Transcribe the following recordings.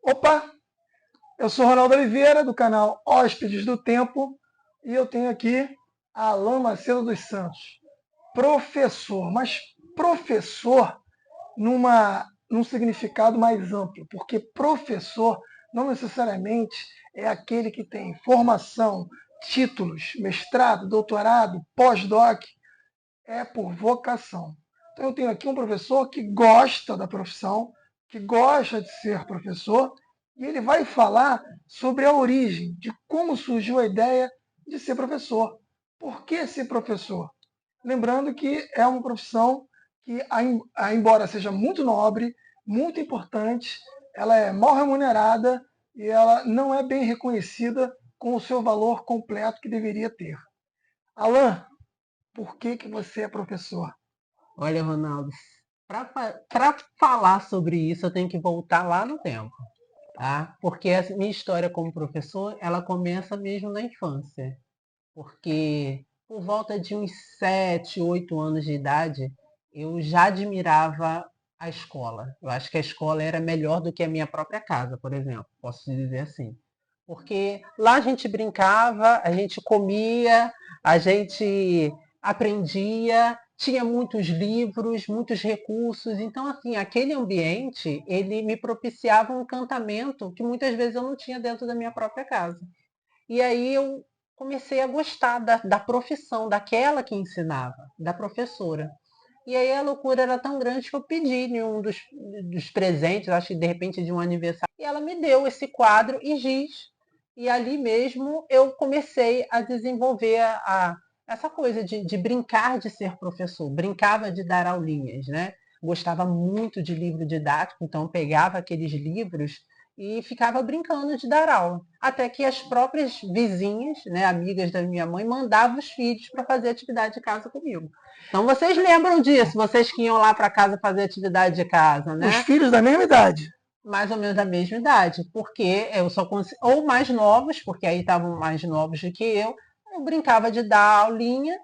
Opa, eu sou Ronaldo Oliveira, do canal Hóspedes do Tempo, e eu tenho aqui Alan Macedo dos Santos, professor, mas professor num significado mais amplo, porque professor não necessariamente é aquele que tem formação, títulos, mestrado, doutorado, pós-doc, é por vocação. Então eu tenho aqui um professor que gosta da profissão, que gosta de ser professor, e ele vai falar sobre a origem, de como surgiu a ideia de ser professor. Por que ser professor? Lembrando que é uma profissão que, embora seja muito nobre, muito importante, ela é mal remunerada e ela não é bem reconhecida com o seu valor completo que deveria ter. Alan, por que você é professor? Olha, Ronaldo, para falar sobre isso, eu tenho que voltar lá no tempo, tá? Porque a minha história como professor, ela começa mesmo na infância. Porque por volta de uns 7, 8 anos de idade, eu já admirava a escola. Eu acho que a escola era melhor do que a minha própria casa, por exemplo, posso dizer assim. Porque lá a gente brincava, a gente comia, a gente aprendia, tinha muitos livros, muitos recursos. Então, assim, aquele ambiente, ele me propiciava um encantamento que muitas vezes eu não tinha dentro da minha própria casa. E aí eu comecei a gostar da profissão, daquela que ensinava, da professora. E aí a loucura era tão grande que eu pedi em um dos presentes, acho que de repente de um aniversário, e ela me deu esse quadro e giz. E ali mesmo eu comecei a desenvolver essa coisa de brincar de ser professor. Brincava de dar aulinhas, né? Gostava muito de livro didático, então eu pegava aqueles livros e ficava brincando de dar aula. Até que as próprias vizinhas, né, amigas da minha mãe, mandavam os filhos para fazer atividade de casa comigo. Então vocês lembram disso, vocês que iam lá para casa fazer atividade de casa, Os né? filhos da mesma idade. Mais ou menos da mesma idade, porque eu só ou mais novos, porque aí estavam mais novos do que eu brincava de dar aulinha,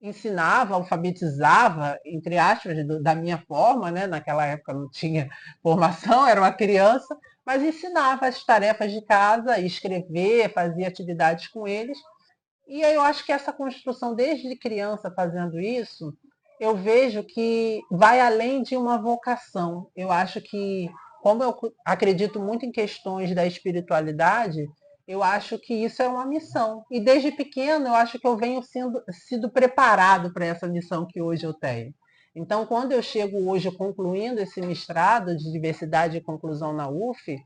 ensinava, alfabetizava, entre aspas, da minha forma, né? Naquela época não tinha formação, era uma criança, mas ensinava as tarefas de casa, escrever, fazia atividades com eles. E aí eu acho que essa construção desde criança fazendo isso, eu vejo que vai além de uma vocação. Eu acho que, como eu acredito muito em questões da espiritualidade, eu acho que isso é uma missão. E desde pequeno eu acho que eu venho sido preparado para essa missão que hoje eu tenho. Então, quando eu chego hoje concluindo esse mestrado de diversidade e conclusão na UF,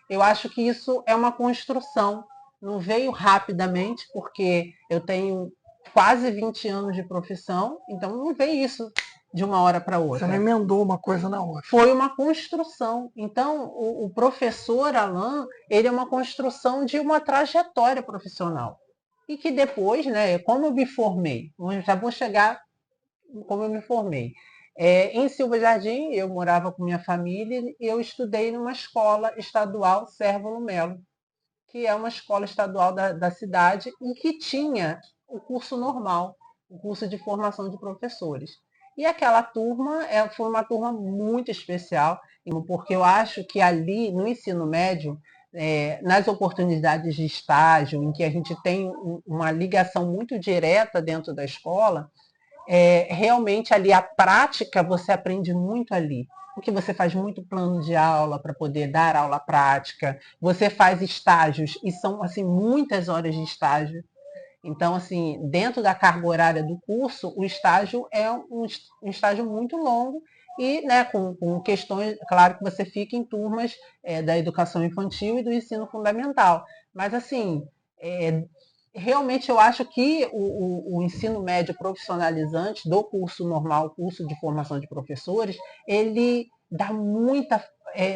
eu acho que isso é uma construção, não veio rapidamente, porque eu tenho quase 20 anos de profissão, então não veio isso de uma hora para Você não outra. emendou uma coisa na outra. Foi uma construção. Então, o professor Alain, ele é uma construção de uma trajetória profissional. E que depois, né, como eu me formei, eu já vou chegar como eu me formei. Em Silva Jardim, eu morava com minha família e eu estudei numa escola estadual Sérvulo Melo, que é uma escola estadual da cidade e que tinha o curso normal, o curso de formação de professores. E aquela turma foi uma turma muito especial, porque eu acho que ali no ensino médio, nas oportunidades de estágio, em que a gente tem uma ligação muito direta dentro da escola, realmente ali a prática você aprende muito ali. Porque você faz muito plano de aula para poder dar aula prática, você faz estágios e são assim muitas horas de estágio. Então, assim, dentro da carga horária do curso, o estágio é um estágio muito longo e, né, com questões, claro que você fica em turmas da educação infantil e do ensino fundamental. Mas, assim, é, realmente eu acho que o ensino médio profissionalizante do curso normal, curso de formação de professores, ele dá muita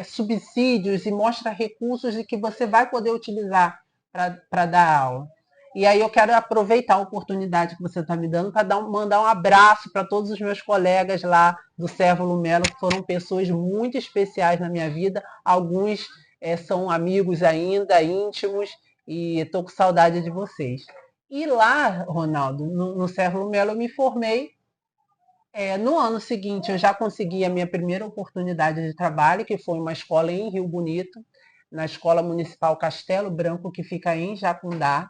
subsídios e mostra recursos de que você vai poder utilizar para dar aula. E aí eu quero aproveitar a oportunidade que você está me dando para mandar um abraço para todos os meus colegas lá do Cérvulo Melo, que foram pessoas muito especiais na minha vida. Alguns são amigos ainda, íntimos, e estou com saudade de vocês. E lá, Ronaldo, no Cérvulo Melo, eu me formei. No ano seguinte, eu já consegui a minha primeira oportunidade de trabalho, que foi uma escola em Rio Bonito, na Escola Municipal Castelo Branco, que fica em Jacundá.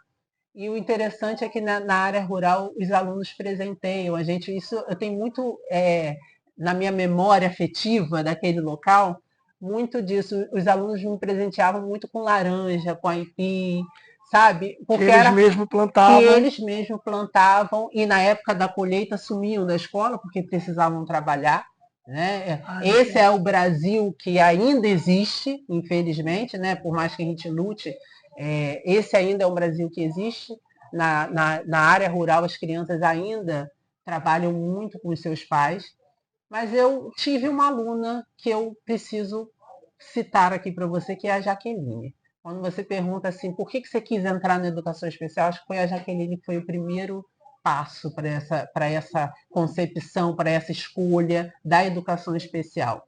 E o interessante é que na área rural os alunos presenteiam. Isso eu tenho muito na minha memória afetiva daquele local, muito disso. Os alunos me presenteavam muito com laranja, com aipim, sabe? Porque que eles mesmos plantavam. Que eles mesmos plantavam e na época da colheita sumiam da escola porque precisavam trabalhar. Né? Esse é o Brasil que ainda existe, infelizmente, né? Por mais que a gente lute, esse ainda é um Brasil que existe. Na área rural, as crianças ainda trabalham muito com os seus pais. Mas eu tive uma aluna que eu preciso citar aqui para você, que é a Jaqueline. Quando você pergunta assim, por que você quis entrar na educação especial, acho que foi a Jaqueline que foi o primeiro passo para essa concepção, para essa escolha da educação especial.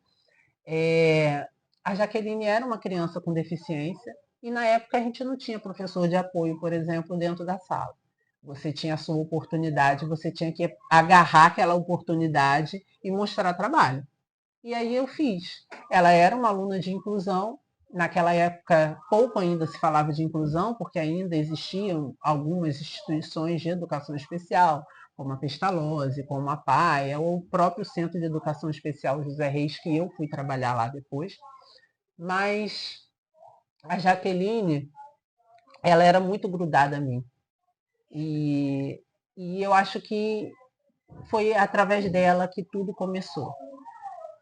A Jaqueline era uma criança com deficiência e na época a gente não tinha professor de apoio, por exemplo, dentro da sala. Você tinha a sua oportunidade, você tinha que agarrar aquela oportunidade e mostrar trabalho. E aí eu fiz. Ela era uma aluna de inclusão. Naquela época, pouco ainda se falava de inclusão, porque ainda existiam algumas instituições de educação especial, como a Pestalozzi, como a PAE, ou o próprio Centro de Educação Especial José Reis, que eu fui trabalhar lá depois. Mas a Jaqueline, ela era muito grudada a mim. E eu acho que foi através dela que tudo começou.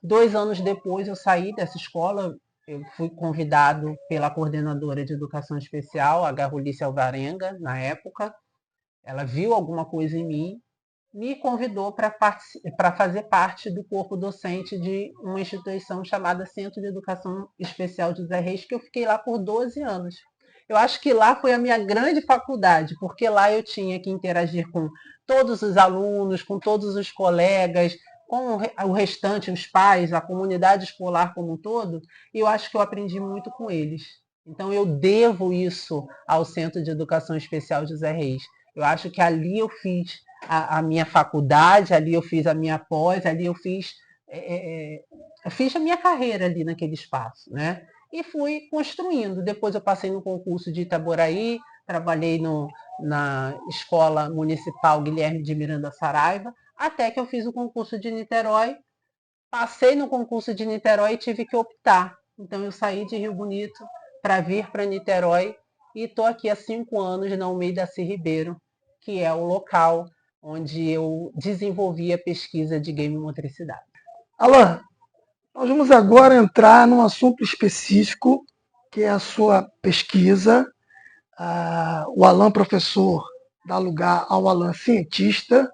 2 anos depois eu saí dessa escola, eu fui convidado pela coordenadora de educação especial, a Garrulice Alvarenga, na época. Ela viu alguma coisa em mim, me convidou para fazer parte do corpo docente de uma instituição chamada Centro de Educação Especial José Reis, que eu fiquei lá por 12 anos. Eu acho que lá foi a minha grande faculdade, porque lá eu tinha que interagir com todos os alunos, com todos os colegas, com o restante, os pais, a comunidade escolar como um todo, e eu acho que eu aprendi muito com eles. Então eu devo isso ao Centro de Educação Especial José Reis. Eu acho que ali eu fiz a minha faculdade, ali eu fiz a minha pós, ali eu fiz a minha carreira ali naquele espaço, né? E fui construindo. Depois eu passei no concurso de Itaboraí, trabalhei na Escola Municipal Guilherme de Miranda Saraiva, até que eu fiz o concurso de Niterói. Passei no concurso de Niterói e tive que optar. Então eu saí de Rio Bonito para vir para Niterói e estou aqui há 5 anos na Almeida C. Ribeiro, que é o local onde eu desenvolvi a pesquisa de game motricidade. Alan, nós vamos agora entrar num assunto específico, que é a sua pesquisa. O Alan professor dá lugar ao Alan cientista.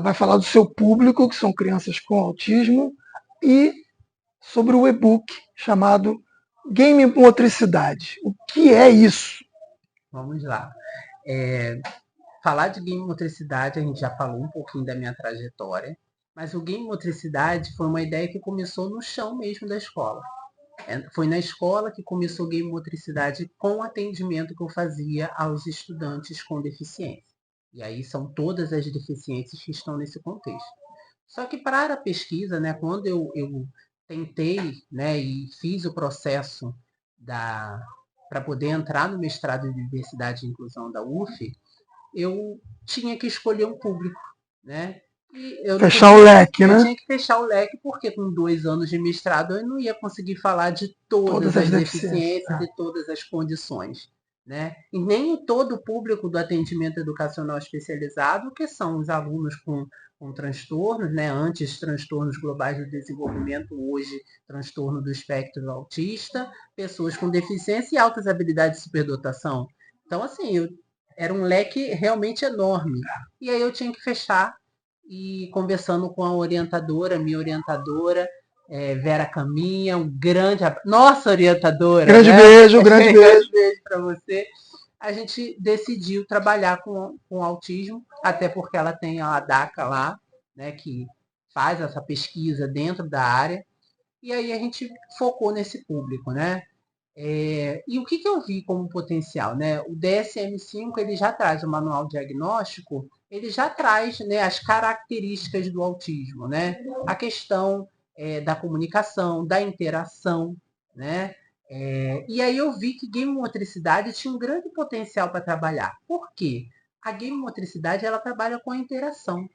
Vai falar do seu público, que são crianças com autismo, e sobre o e-book chamado Game Motricidade. O que é isso? Vamos lá. Falar de game motricidade, a gente já falou um pouquinho da minha trajetória, mas o game motricidade foi uma ideia que começou no chão mesmo da escola. Foi na escola que começou o game motricidade com o atendimento que eu fazia aos estudantes com deficiência. E aí são todas as deficiências que estão nesse contexto. Só que para a pesquisa, né, quando eu tentei, né, e fiz o processo para poder entrar no mestrado de diversidade e inclusão da UF, eu tinha que escolher um público, né? Fechar o leque, né? Eu tinha que fechar o leque, porque com 2 anos de mestrado eu não ia conseguir falar de todas as deficiências e todas as condições. Né? E nem todo o público do atendimento educacional especializado, que são os alunos com transtornos, né? Antes transtornos globais do desenvolvimento, hoje transtorno do espectro autista, pessoas com deficiência e altas habilidades de superdotação. Então, assim, era um leque realmente enorme. E aí eu tinha que fechar, e conversando com a orientadora, minha orientadora, Vera Caminha, um grande nossa orientadora. Grande beijo, grande beijo. Beijo para você. A gente decidiu trabalhar com autismo, até porque ela tem a DACA lá, né, que faz essa pesquisa dentro da área. E aí a gente focou nesse público, né? E o que eu vi como potencial, né? O DSM-5 ele já traz o manual diagnóstico, ele já traz, né, as características do autismo, né? A questão da comunicação, da interação, né? E aí eu vi que game motricidade tinha um grande potencial para trabalhar. Por quê? A game motricidade ela trabalha com a interação.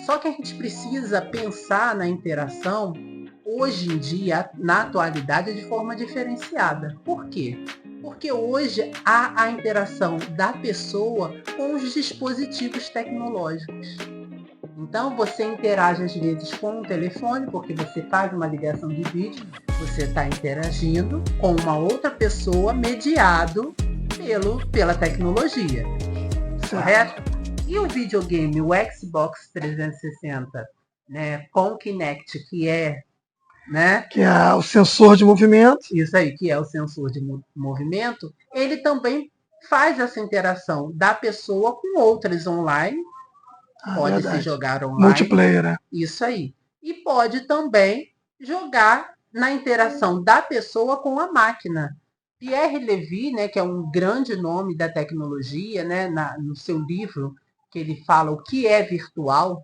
Só que a gente precisa pensar na interação hoje em dia, na atualidade, de forma diferenciada. Por quê? Porque hoje há a interação da pessoa com os dispositivos tecnológicos. Então você interage às vezes com o telefone, porque você faz uma ligação de vídeo, você está interagindo com uma outra pessoa mediado pela tecnologia, correto? E o videogame, o Xbox 360, né, com o Kinect, que é o sensor de movimento. Isso aí, que é o sensor de movimento, ele também faz essa interação da pessoa com outras online. Pode se jogar online. Multiplayer, né? Isso aí. E pode também jogar na interação da pessoa com a máquina. Pierre Levy, né, que é um grande nome da tecnologia, né, no seu livro, que ele fala o que é virtual,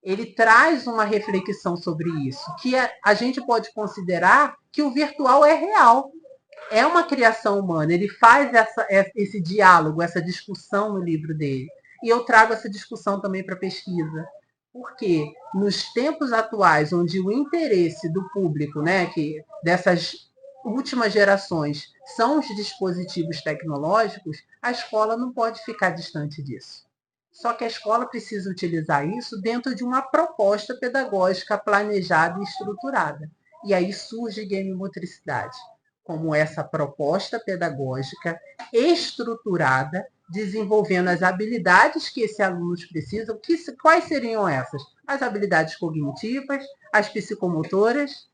ele traz uma reflexão sobre isso, que a gente pode considerar que o virtual é real. É uma criação humana. Ele faz esse diálogo, essa discussão no livro dele. E eu trago essa discussão também para a pesquisa. Porque nos tempos atuais, onde o interesse do público, né, que dessas últimas gerações, são os dispositivos tecnológicos, a escola não pode ficar distante disso. Só que a escola precisa utilizar isso dentro de uma proposta pedagógica planejada e estruturada. E aí surge game motricidade, como essa proposta pedagógica estruturada, desenvolvendo as habilidades que esses alunos precisam. Quais seriam essas? As habilidades cognitivas, as psicomotoras,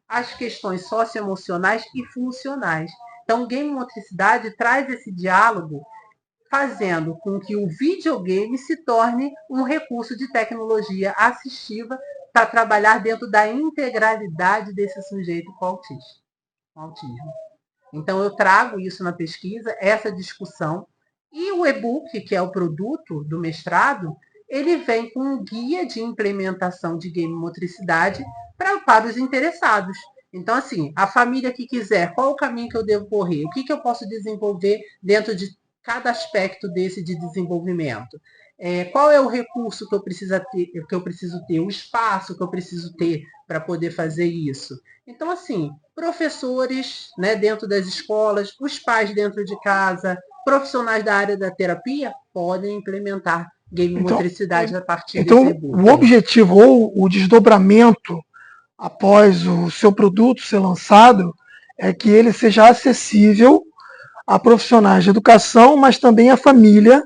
as questões socioemocionais e funcionais. Então, game motricidade traz esse diálogo, fazendo com que o videogame se torne um recurso de tecnologia assistiva para trabalhar dentro da integralidade desse sujeito com autismo. Então, eu trago isso na pesquisa, essa discussão. E o e-book, que é o produto do mestrado, ele vem com um guia de implementação de game motricidade para os interessados. Então, assim, a família que quiser, qual o caminho que eu devo correr? O que eu posso desenvolver dentro de cada aspecto desse de desenvolvimento? Qual é o recurso que eu preciso ter, o espaço que eu preciso ter para poder fazer isso? Então, assim, professores, né, dentro das escolas, os pais dentro de casa, profissionais da área da terapia podem implementar game motricidade a partir desse e-book. O objetivo ou o desdobramento após o seu produto ser lançado é que ele seja acessível a profissionais de educação, mas também a família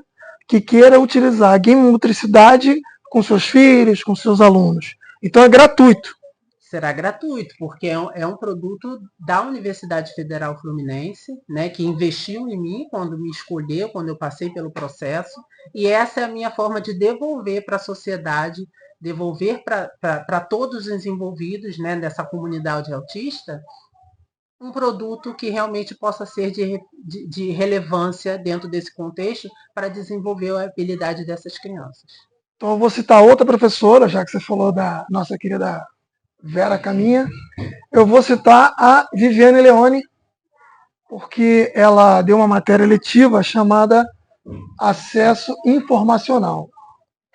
que queira utilizar a game motricidade com seus filhos, com seus alunos. Então é gratuito. Será gratuito, porque é um produto da Universidade Federal Fluminense, né, que investiu em mim quando me escolheu, quando eu passei pelo processo, e essa é a minha forma de devolver para a sociedade, devolver para todos os envolvidos, né, dessa comunidade autista, um produto que realmente possa ser de relevância dentro desse contexto para desenvolver a habilidade dessas crianças. Então eu vou citar outra professora, já que você falou da nossa querida Vera Caminha, eu vou citar a Viviane Leone, porque ela deu uma matéria letiva chamada Acesso Informacional,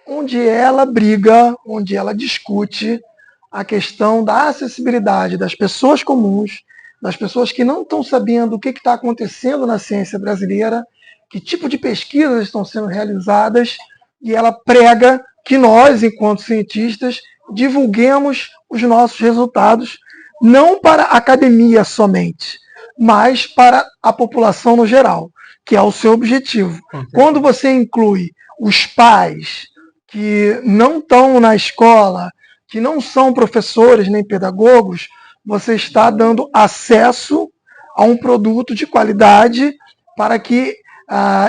onde ela briga, onde ela discute a questão da acessibilidade das pessoas comuns, das pessoas que não estão sabendo o que está acontecendo na ciência brasileira, que tipo de pesquisas estão sendo realizadas, e ela prega que nós, enquanto cientistas, divulguemos os nossos resultados, não para a academia somente, mas para a população no geral, que é o seu objetivo. Quando você inclui os pais que não estão na escola, que não são professores nem pedagogos, você está dando acesso a um produto de qualidade para que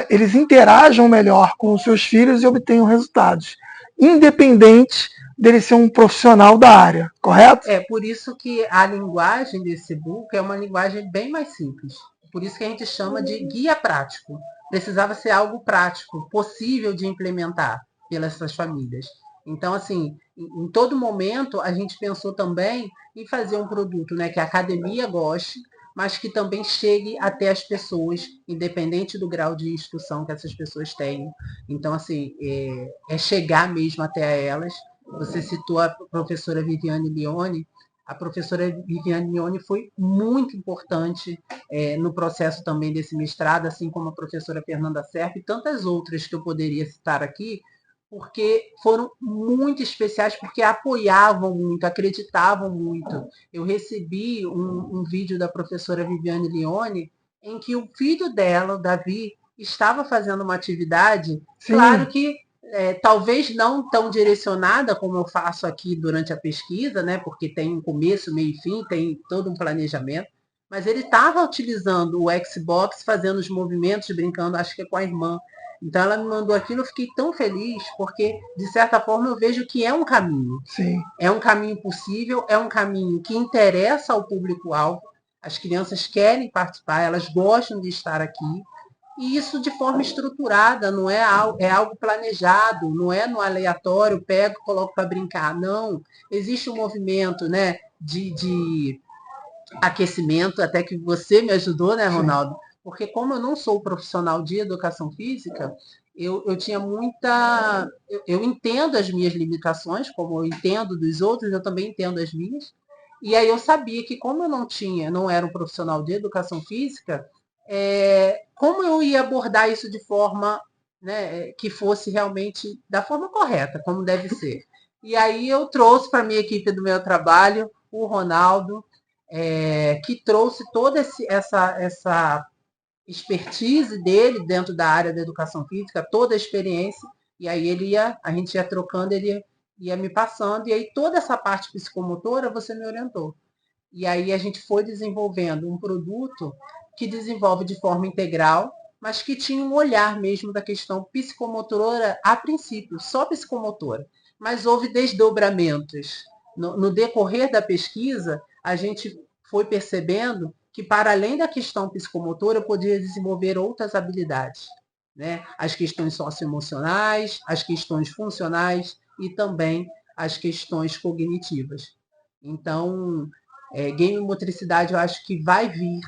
eles interajam melhor com os seus filhos e obtenham resultados, independente dele ser um profissional da área, correto? É por isso que a linguagem desse book é uma linguagem bem mais simples. Por isso que a gente chama de guia prático. Precisava ser algo prático, possível de implementar pelas famílias. Então, assim, em todo momento a gente pensou também em fazer um produto, né, que a academia goste, mas que também chegue até as pessoas, independente do grau de instrução que essas pessoas tenham. Então, assim, é chegar mesmo até elas. Você citou a professora Viviane Leone. A professora Viviane Leone foi muito importante no processo também desse mestrado, assim como a professora Fernanda Serpa e tantas outras que eu poderia citar aqui, porque foram muito especiais, porque apoiavam muito, acreditavam muito. Eu recebi um vídeo da professora Viviane Leone em que o filho dela, o Davi, estava fazendo uma atividade, claro Sim, que talvez não tão direcionada como eu faço aqui durante a pesquisa, né, porque tem um começo, meio e fim, tem todo um planejamento, mas ele estava utilizando o Xbox, fazendo os movimentos, brincando, acho que é com a irmã. Então ela me mandou aquilo, eu fiquei tão feliz, porque de certa forma eu vejo que é um caminho. sim. É um caminho possível, é um caminho que interessa ao público-alvo. As crianças querem participar, elas gostam de estar aqui. E isso de forma estruturada, não é algo, é algo planejado, não é no aleatório, pego, coloco para brincar. Não. Existe um movimento, né, de aquecimento, até que você me ajudou, né, Sim. Ronaldo? Porque como eu não sou profissional de educação física, eu tinha muita. Eu entendo as minhas limitações, como eu entendo dos outros, eu também entendo as minhas. E aí eu sabia que como eu não era um profissional de educação física, como eu ia abordar isso de forma, né, que fosse realmente da forma correta, como deve ser. E aí eu trouxe para a minha equipe do meu trabalho o Ronaldo, que trouxe toda essa expertise dele dentro da área da educação física, toda a experiência, e aí a gente ia trocando, ele ia me passando, e aí toda essa parte psicomotora você me orientou. E aí a gente foi desenvolvendo um produto que desenvolve de forma integral, mas que tinha um olhar mesmo da questão psicomotora a princípio, só psicomotora. Mas houve desdobramentos. No decorrer da pesquisa, a gente foi percebendo que, para além da questão psicomotora, eu podia desenvolver outras habilidades. Né? As questões socioemocionais, as questões funcionais e também as questões cognitivas. Então, game motricidade eu acho que vai vir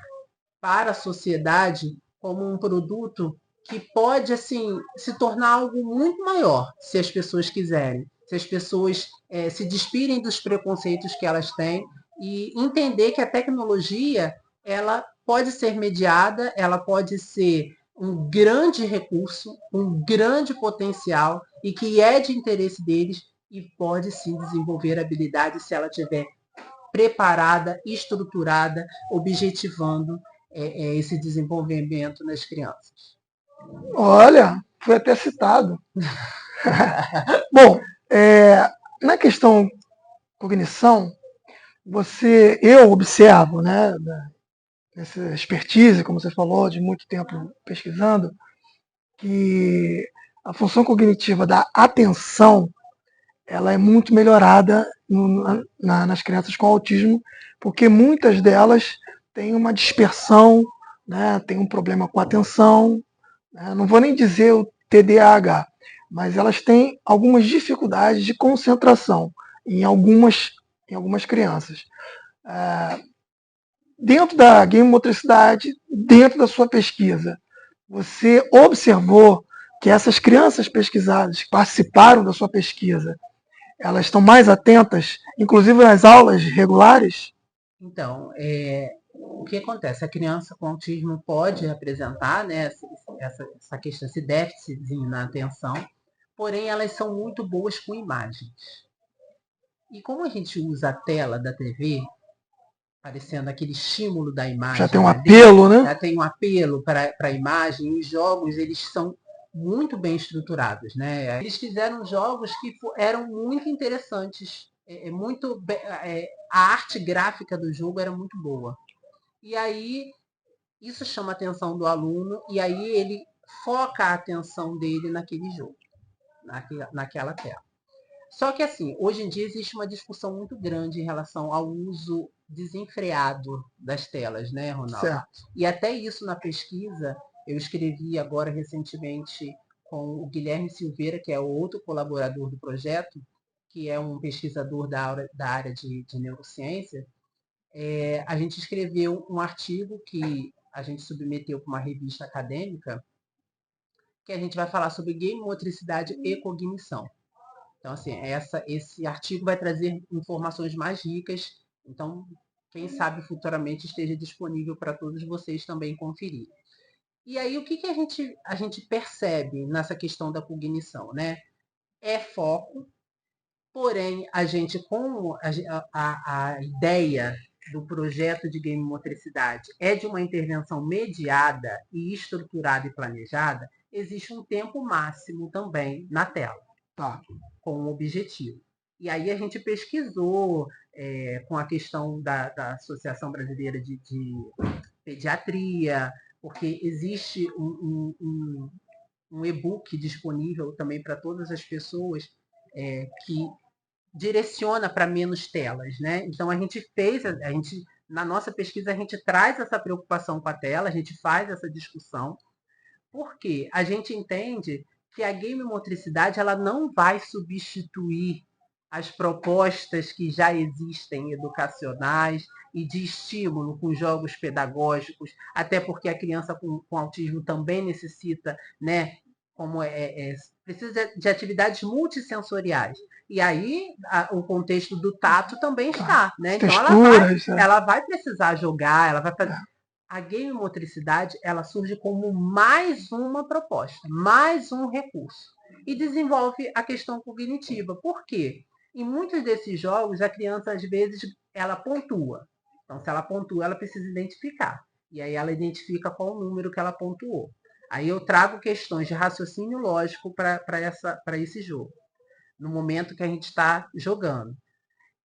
para a sociedade como um produto que pode assim se tornar algo muito maior, se as pessoas quiserem, se as pessoas se despirem dos preconceitos que elas têm e entender que a tecnologia ela pode ser mediada, ela pode ser um grande recurso, um grande potencial e que é de interesse deles e pode sim desenvolver habilidades se ela tiver preparada, estruturada, objetivando esse desenvolvimento nas crianças. Olha, foi até citado. Bom, na questão cognição, eu observo, né, essa expertise, como você falou, de muito tempo pesquisando, que a função cognitiva da atenção ela é muito melhorada nas crianças com autismo, porque muitas delas têm uma dispersão, né, têm um problema com a atenção, né, não vou nem dizer o TDAH, mas elas têm algumas dificuldades de concentração em algumas crianças. Dentro da game motricidade, dentro da sua pesquisa, você observou que essas crianças pesquisadas que participaram da sua pesquisa, elas estão mais atentas, inclusive nas aulas regulares? Então, o que acontece? A criança com autismo pode apresentar, né, essa questão, esse déficit na atenção, porém elas são muito boas com imagens. E como a gente usa a tela da TV, parecendo aquele estímulo da Já tem imagem um ali, apelo, né? já tem um apelo para a imagem. Os jogos eles são muito bem estruturados, né? Eles fizeram jogos que eram muito interessantes, a arte gráfica do jogo era muito boa. E aí isso chama a atenção do aluno e aí ele foca a atenção dele naquele jogo, naquela tela. Só que assim, hoje em dia existe uma discussão muito grande em relação ao uso desenfreado das telas, né, Ronaldo? Certo. E até isso na pesquisa, eu escrevi agora recentemente com o Guilherme Silveira, que é o outro colaborador do projeto, que é um pesquisador da área de neurociência, a gente escreveu um artigo que a gente submeteu para uma revista acadêmica, que a gente vai falar sobre game, motricidade e cognição. Então, assim, esse artigo vai trazer informações mais ricas. Então, quem sabe futuramente esteja disponível para todos vocês também conferir. E aí, o que a gente percebe nessa questão da cognição, né? É foco, porém, a gente, como a ideia do projeto de game motricidade é de uma intervenção mediada e estruturada e planejada, existe um tempo máximo também na tela, Tá. com um objetivo. E aí a gente pesquisou com a questão da Associação Brasileira de Pediatria, porque existe um e-book disponível também para todas as pessoas que direciona para menos telas, né? Então a gente na nossa pesquisa a gente traz essa preocupação com a tela, a gente faz essa discussão, porque a gente entende que a game motricidade ela não vai substituir as propostas que já existem educacionais e de estímulo com jogos pedagógicos, até porque a criança com autismo também necessita, né, precisa de atividades multissensoriais. E aí o contexto do tato também está, né? Então ela vai precisar jogar, ela vai fazer. A game motricidade ela surge como mais uma proposta, mais um recurso. E desenvolve a questão cognitiva. Por quê? Em muitos desses jogos, a criança, às vezes, ela pontua. Então, se ela pontua, ela precisa identificar. E aí ela identifica qual o número que ela pontuou. Aí eu trago questões de raciocínio lógico para esse jogo, no momento que a gente está jogando.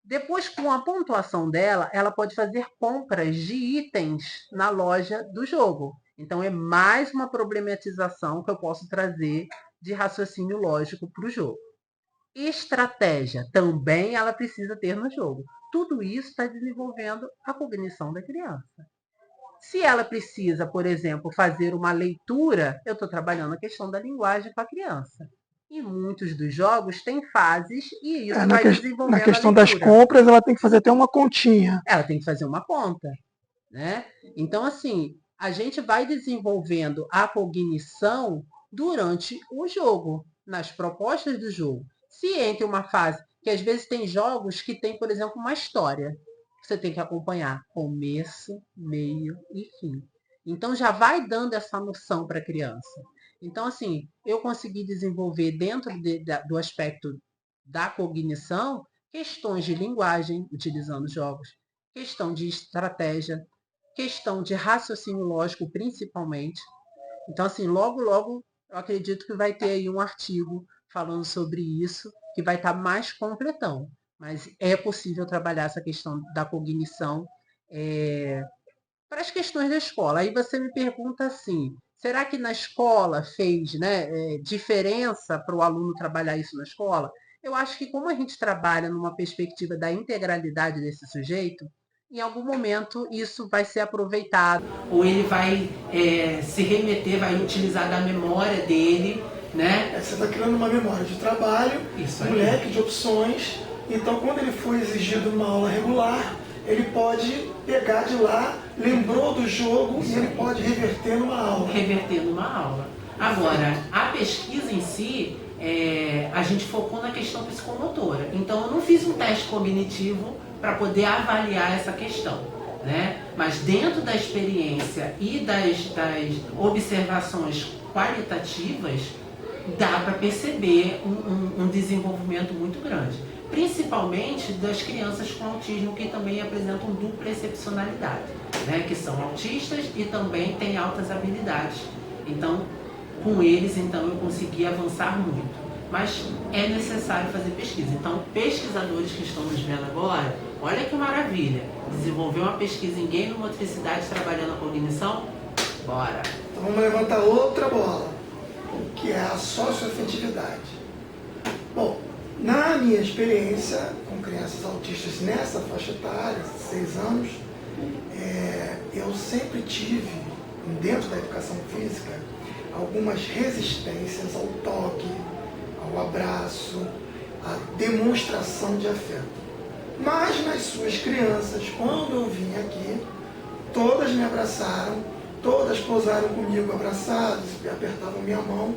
Depois, com a pontuação dela, ela pode fazer compras de itens na loja do jogo. Então, é mais uma problematização que eu posso trazer de raciocínio lógico para o jogo. Estratégia também ela precisa ter no jogo. Tudo isso está desenvolvendo a cognição da criança. Se ela precisa, por exemplo, fazer uma leitura, eu estou trabalhando a questão da linguagem com a criança. E muitos dos jogos têm fases e isso vai desenvolvendo a leitura. Na questão das compras, ela tem que fazer até uma continha. Ela tem que fazer uma conta, né? Então, assim, a gente vai desenvolvendo a cognição durante o jogo, nas propostas do jogo. Se entre uma fase, que às vezes tem jogos que tem, por exemplo, uma história. Você tem que acompanhar começo, meio e fim. Então já vai dando essa noção para a criança. Então, assim, eu consegui desenvolver dentro do aspecto da cognição questões de linguagem, utilizando jogos, questão de estratégia, questão de raciocínio lógico, principalmente. Então, assim, logo, logo, eu acredito que vai ter aí um artigo falando sobre isso, que vai estar mais completão. Mas é possível trabalhar essa questão da cognição para as questões da escola. Aí você me pergunta assim, será que na escola fez diferença para o aluno trabalhar isso na escola? Eu acho que como a gente trabalha numa perspectiva da integralidade desse sujeito, em algum momento isso vai ser aproveitado. Ou ele vai se remeter, vai utilizar da memória dele, né? Você está criando uma memória de trabalho, um leque de opções. Então, quando ele for exigido numa aula regular, ele pode pegar de lá, lembrou do jogo e ele pode reverter numa aula. Reverter numa aula. Agora, a pesquisa em si, a gente focou na questão psicomotora. Então, eu não fiz um teste cognitivo para poder avaliar essa questão, né? Mas dentro da experiência e das observações qualitativas, dá para perceber um desenvolvimento muito grande. Principalmente das crianças com autismo que também apresentam dupla excepcionalidade, né? Que são autistas e também têm altas habilidades. Então, com eles, eu consegui avançar muito. Mas é necessário fazer pesquisa. Então, pesquisadores que estão nos vendo agora, olha que maravilha. Desenvolver uma pesquisa em game motricidade trabalhando a cognição? Bora! Então vamos levantar outra bola, que é a socioafetividade. Bom, na minha experiência com crianças autistas nessa faixa etária, 6 anos, eu sempre tive, dentro da educação física, algumas resistências ao toque, ao abraço, à demonstração de afeto. Mas nas suas crianças, quando eu vim aqui, todas me abraçaram, todas pousaram comigo abraçadas, apertavam minha mão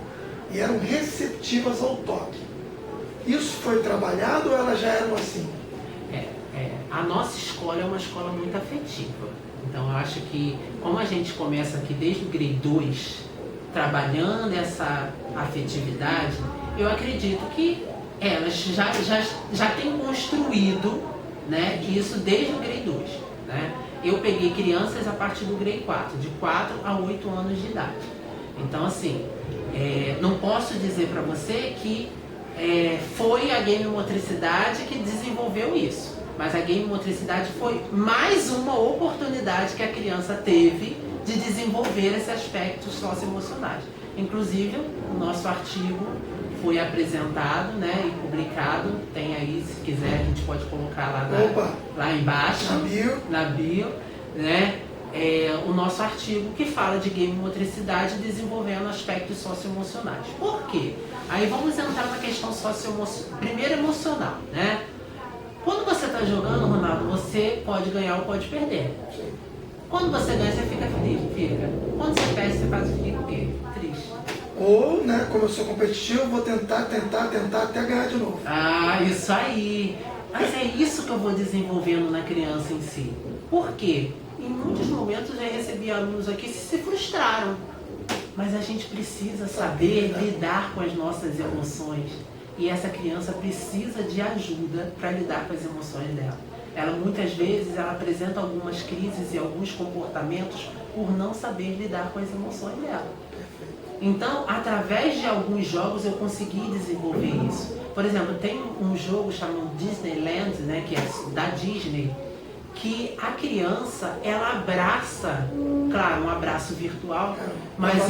e eram receptivas ao toque. Isso foi trabalhado ou elas já eram assim? A nossa escola é uma escola muito afetiva. Então eu acho que, como a gente começa aqui desde o grade 2, trabalhando essa afetividade, eu acredito que elas já têm construído, né, isso desde o grade 2. Né? Eu peguei crianças a partir do grade 4, de 4 a 8 anos de idade. Então, assim, não posso dizer para você que foi a game motricidade que desenvolveu isso. Mas a game motricidade foi mais uma oportunidade que a criança teve de desenvolver esses aspectos socioemocionais. Inclusive, o nosso artigo foi apresentado, né, e publicado. Tem aí, se quiser, a gente pode colocar lá embaixo, na bio, né, o nosso artigo que fala de game motricidade desenvolvendo aspectos socioemocionais. Por quê? Aí vamos entrar na questão socioemocional. Primeiro, emocional, né? Quando você está jogando, Ronaldo, você pode ganhar ou pode perder. Quando você ganha, você fica feliz, fica. Quando você perde, você faz o quê? Triste. Ou, né, como eu sou competitivo, eu vou tentar até ganhar de novo. Ah, isso aí. Mas é isso que eu vou desenvolvendo na criança em si. Por quê? Em muitos momentos eu recebi alunos aqui que se frustraram. Mas a gente precisa saber lidar com as nossas emoções. E essa criança precisa de ajuda para lidar com as emoções dela. Ela muitas vezes apresenta algumas crises e alguns comportamentos por não saber lidar com as emoções dela. Então, através de alguns jogos eu consegui desenvolver isso. Por exemplo, tem um jogo chamado Disneyland, né, que é da Disney, que a criança, ela abraça, claro, um abraço virtual, mas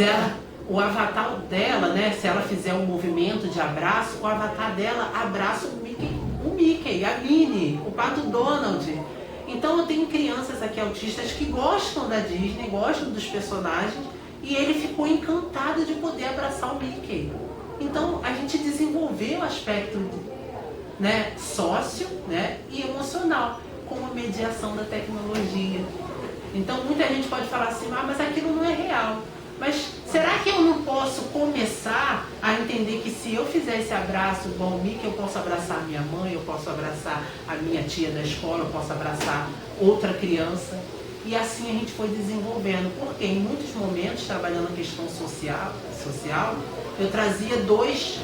o avatar dela, né, se ela fizer um movimento de abraço, o avatar dela abraça o Mickey, a Minnie, o Pato Donald. Então eu tenho crianças aqui autistas que gostam da Disney, gostam dos personagens, e ele ficou encantado de poder abraçar o Mickey. Então a gente desenvolveu o aspecto, né, sócio, né, e emocional, com a mediação da tecnologia. Então muita gente pode falar assim, mas aquilo não é real. Mas será que eu não posso começar a entender que se eu fizer esse abraço igual o Mickey, eu posso abraçar a minha mãe, eu posso abraçar a minha tia da escola, eu posso abraçar outra criança? E assim a gente foi desenvolvendo, porque em muitos momentos, trabalhando a questão social eu trazia dois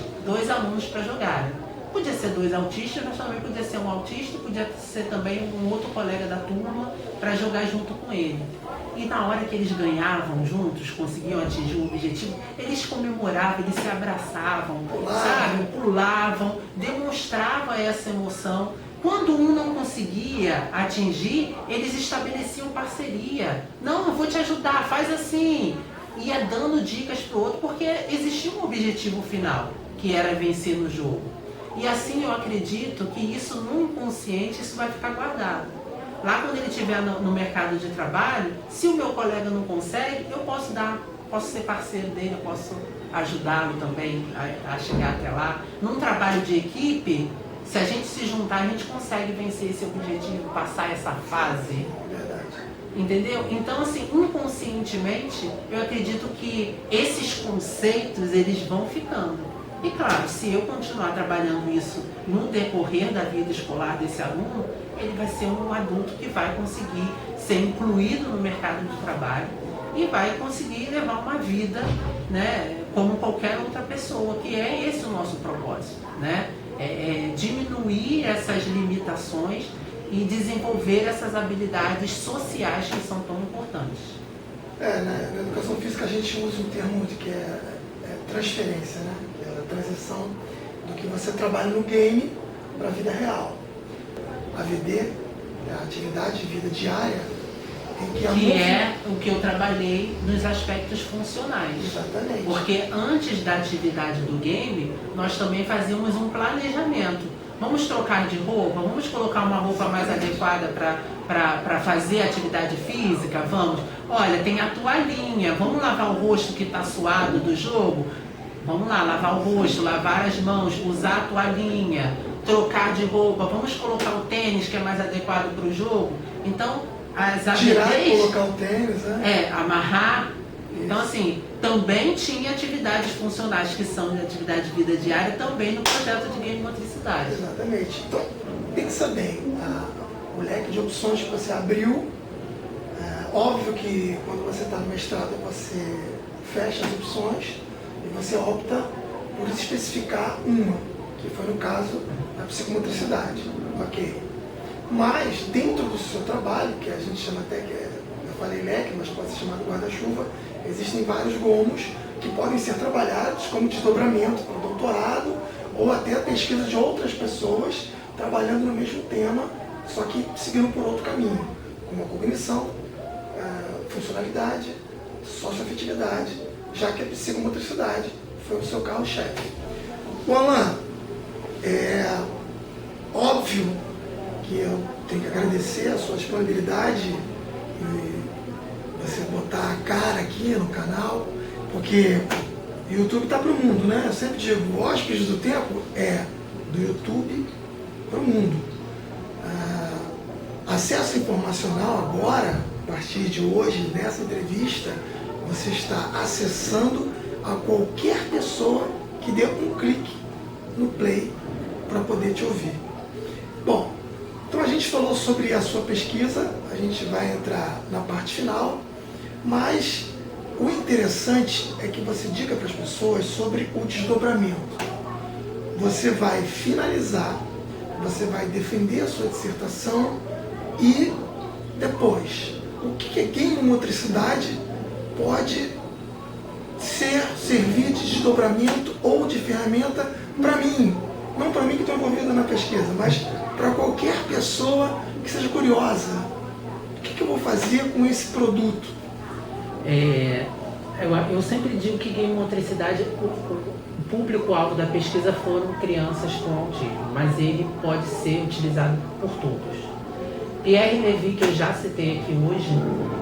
alunos para jogarem. Podia ser 2 autistas, mas também podia ser um autista, podia ser também um outro colega da turma para jogar junto com ele. E na hora que eles ganhavam juntos, conseguiam atingir o objetivo, eles comemoravam, eles se abraçavam, sabe? Pulavam, demonstravam essa emoção. Quando um não conseguia atingir, eles estabeleciam parceria. Não, eu vou te ajudar, faz assim. Ia dando dicas para o outro, porque existia um objetivo final, que era vencer no jogo. E assim eu acredito que isso no inconsciente, isso vai ficar guardado. Lá quando ele estiver no mercado de trabalho, se o meu colega não consegue, eu posso ser parceiro dele, eu posso ajudá-lo também a chegar até lá. Num trabalho de equipe, se a gente se juntar, a gente consegue vencer esse objetivo, passar essa fase. Entendeu? Então, assim, inconscientemente, eu acredito que esses conceitos, eles vão ficando. E claro, se eu continuar trabalhando isso no decorrer da vida escolar desse aluno, ele vai ser um adulto que vai conseguir ser incluído no mercado de trabalho e vai conseguir levar uma vida, né, como qualquer outra pessoa, que é esse o nosso propósito, né? Diminuir essas limitações e desenvolver essas habilidades sociais que são tão importantes. Na educação física a gente usa um termo que é transferência, né? É a transição do que você trabalha no game para a vida real. A VD, a atividade de vida diária, que é o que eu trabalhei nos aspectos funcionais. Exatamente. Porque antes da atividade do game, nós também fazíamos um planejamento. Vamos trocar de roupa? Vamos colocar uma roupa mais adequada para fazer atividade física? Vamos. Olha, tem a toalhinha. Vamos lavar o rosto que está suado do jogo? Vamos lá, lavar o rosto, lavar as mãos, usar a toalhinha. trocar de roupa, vamos colocar o tênis que é mais adequado para o jogo. Então, as Tirar e AVDs, colocar o tênis, né? amarrar. Isso. Então, assim, também tinha atividades funcionais que são de atividade de vida diária também no projeto de game motricidade. Exatamente. Então, pensa bem, o leque de opções que você abriu, óbvio que quando você está no mestrado você fecha as opções e você opta por especificar uma, que foi no caso a psicomotricidade, ok? Mas dentro do seu trabalho, que a gente chama até eu falei leque, mas pode ser chamado guarda-chuva, existem vários gomos que podem ser trabalhados como desdobramento para o doutorado ou até a pesquisa de outras pessoas trabalhando no mesmo tema, só que seguindo por outro caminho, como a cognição, funcionalidade, socioafetividade, já que a psicomotricidade foi o seu carro-chefe. O Alan, é óbvio que eu tenho que agradecer a sua disponibilidade e você botar a cara aqui no canal, porque o YouTube está para o mundo, né? Eu sempre digo, o Hóspedes do Tempo é do YouTube para o mundo. Acesso informacional agora, a partir de hoje, nessa entrevista, você está acessando a qualquer pessoa que dê um clique no play para poder te ouvir. Bom, então a gente falou sobre a sua pesquisa, a gente vai entrar na parte final, mas o interessante é que você diga para as pessoas sobre o desdobramento. Você vai finalizar, você vai defender a sua dissertação e depois, o que a game motricidade pode servir de desdobramento ou de ferramenta para mim, não para mim que estou envolvido na pesquisa, mas para qualquer pessoa que seja curiosa. O que eu vou fazer com esse produto? Eu sempre digo que game motricidade, o público-alvo da pesquisa foram crianças com autismo, mas ele pode ser utilizado por todos. Pierre Levy, que eu já citei aqui hoje,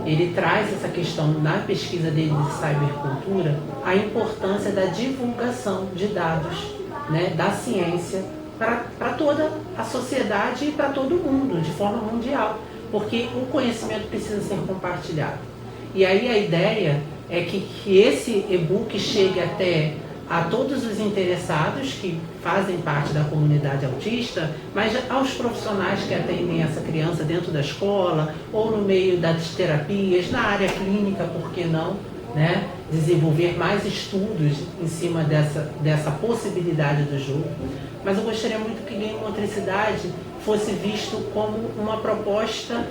ele traz essa questão na pesquisa dele de cybercultura, a importância da divulgação de dados, né, da ciência para toda a sociedade e para todo mundo, de forma mundial, porque o conhecimento precisa ser compartilhado. E aí a ideia é que esse e-book chegue até a todos os interessados que fazem parte da comunidade autista, mas aos profissionais que atendem essa criança dentro da escola ou no meio das terapias, na área clínica, por que não, né? Desenvolver mais estudos em cima dessa possibilidade do jogo. Mas eu gostaria muito que game motricidade fosse visto como uma proposta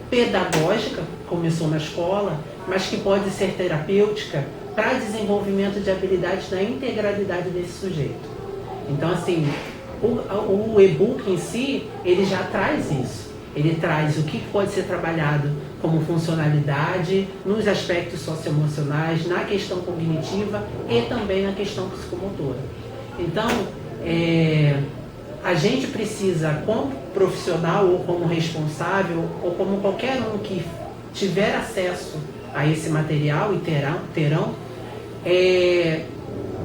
pedagógica, começou na escola, mas que pode ser terapêutica para desenvolvimento de habilidades na integralidade desse sujeito. Então, assim, o e-book em si, ele já traz isso. Ele traz o que pode ser trabalhado como funcionalidade, nos aspectos socioemocionais, na questão cognitiva e também na questão psicomotora. Então, a gente precisa, como profissional ou como responsável, ou como qualquer um que tiver acesso a esse material, e terão,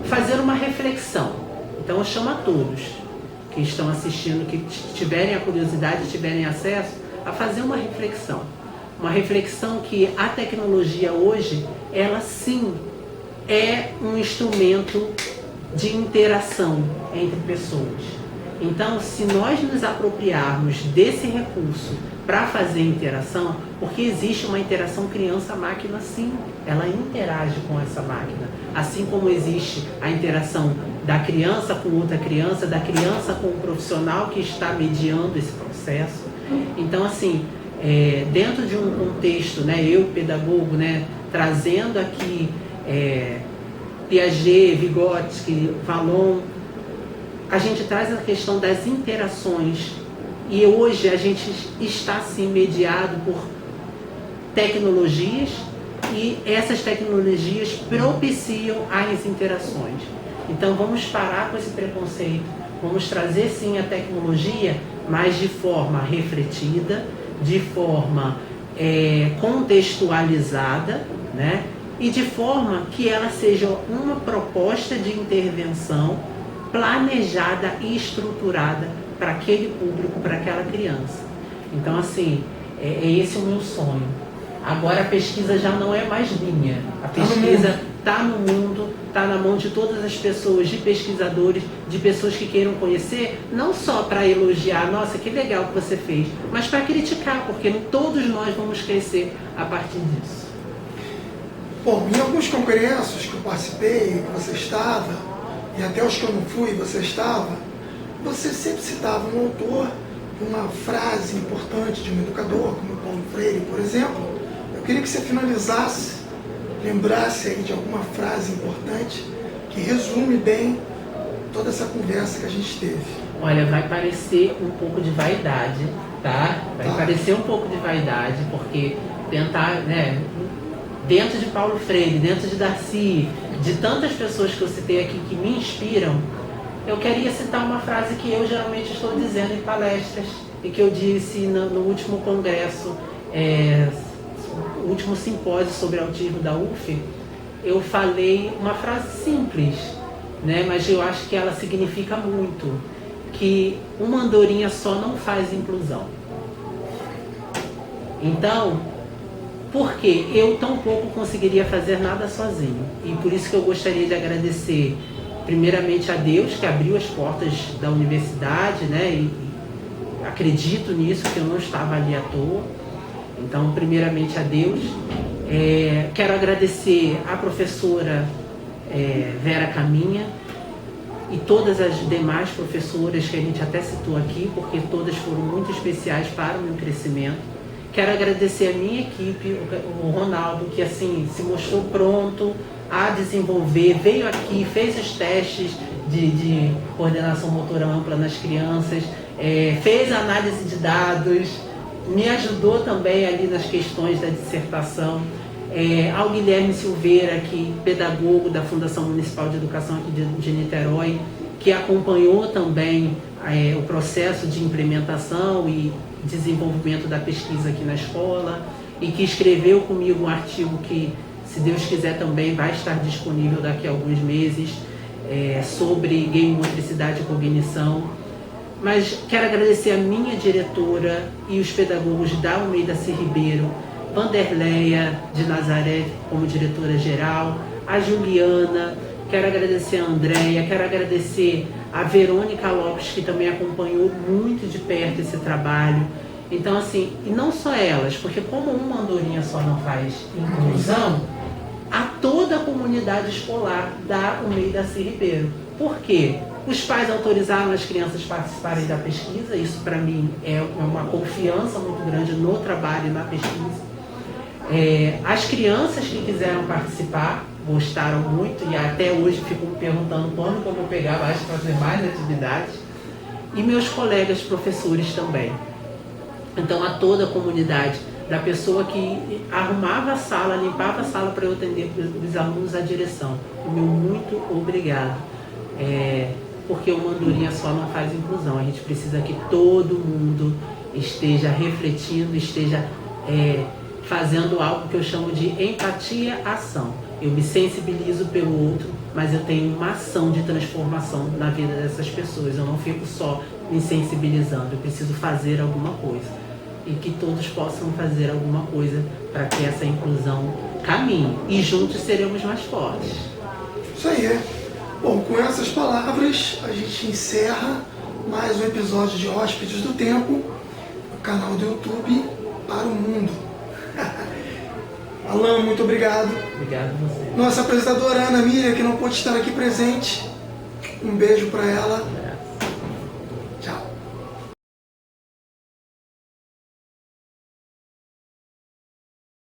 fazer uma reflexão. Então eu chamo a todos que estão assistindo, que tiverem a curiosidade, tiverem acesso, a fazer uma reflexão. Uma reflexão que a tecnologia hoje, ela sim é um instrumento de interação entre pessoas. Então, se nós nos apropriarmos desse recurso para fazer interação, porque existe uma interação criança-máquina sim, ela interage com essa máquina, assim como existe a interação da criança com outra criança, da criança com o profissional que está mediando esse processo. Então, assim, dentro de um contexto, né, eu, pedagogo, né, trazendo aqui Piaget, Vygotsky, Vallon, a gente traz a questão das interações e hoje a gente está sim mediado por tecnologias e essas tecnologias propiciam as interações. Então vamos parar com esse preconceito, vamos trazer sim a tecnologia, mas de forma refletida, de forma contextualizada, né? E de forma que ela seja uma proposta de intervenção planejada e estruturada para aquele público, para aquela criança. Então, assim, é esse o meu sonho. Agora a pesquisa já não é mais minha. A pesquisa está no mundo, está na mão de todas as pessoas, de pesquisadores, de pessoas que queiram conhecer, não só para elogiar, nossa, que legal que você fez, mas para criticar, porque todos nós vamos crescer a partir disso. Bom, em alguns congressos que eu participei, que você estava, e até os que eu não fui, você estava, você sempre citava um autor, uma frase importante de um educador, como o Paulo Freire, por exemplo. Eu queria que você finalizasse, lembrasse aí de alguma frase importante que resume bem toda essa conversa que a gente teve. Olha, vai parecer um pouco de vaidade, tá? Vai parecer um pouco de vaidade, porque tentar, né, dentro de Paulo Freire, dentro de Darcy, de tantas pessoas que eu citei aqui que me inspiram, eu queria citar uma frase que eu geralmente estou dizendo em palestras e que eu disse no último congresso, o último simpósio sobre autismo da UF. Eu falei uma frase simples, né, mas eu acho que ela significa muito, que uma andorinha só não faz inclusão. Então, porque eu tampouco conseguiria fazer nada sozinho. E por isso que eu gostaria de agradecer primeiramente a Deus, que abriu as portas da universidade, né? E acredito nisso, que eu não estava ali à toa. Então, primeiramente a Deus. Quero agradecer a professora Vera Caminha e todas as demais professoras que a gente até citou aqui, porque todas foram muito especiais para o meu crescimento. Quero agradecer a minha equipe, o Ronaldo, que assim se mostrou pronto a desenvolver, veio aqui, fez os testes de coordenação motora ampla nas crianças, fez a análise de dados, me ajudou também ali nas questões da dissertação. Ao Guilherme Silveira, que pedagogo da Fundação Municipal de Educação aqui de Niterói, que acompanhou também o processo de implementação e desenvolvimento da pesquisa aqui na escola e que escreveu comigo um artigo que, se Deus quiser, também vai estar disponível daqui a alguns meses, sobre gamemotricidade e cognição. Mas quero agradecer a minha diretora e os pedagogos da Almeida C. Ribeiro, Vanderleia de Nazaré como diretora-geral, a Juliana, quero agradecer a Andréia, quero agradecer a Verônica Lopes, que também acompanhou muito de perto esse trabalho. Então, assim, e não só elas, porque como uma andorinha só não faz inclusão, a toda a comunidade escolar da Almeida C. Ribeiro. Por quê? Os pais autorizaram as crianças a participarem da pesquisa, isso para mim é uma confiança muito grande no trabalho e na pesquisa. As crianças que quiseram participar gostaram muito e até hoje ficam me perguntando quando que eu vou pegar mais para fazer mais atividades. E meus colegas professores também. Então, a toda a comunidade, da pessoa que arrumava a sala, limpava a sala para eu atender os alunos, à direção. O meu muito obrigado. Porque uma andorinha só não faz inclusão. A gente precisa que todo mundo esteja refletindo, esteja fazendo algo que eu chamo de empatia-ação. Eu me sensibilizo pelo outro, mas eu tenho uma ação de transformação na vida dessas pessoas. Eu não fico só me sensibilizando, eu preciso fazer alguma coisa. E que todos possam fazer alguma coisa para que essa inclusão caminhe. E juntos seremos mais fortes. Isso aí. Bom, com essas palavras, a gente encerra mais um episódio de Hóspedes do Tempo, o canal do YouTube para o mundo. Alan, muito obrigado. Obrigado a você. Nossa apresentadora Ana Miriam, que não pôde estar aqui presente. Um beijo para ela.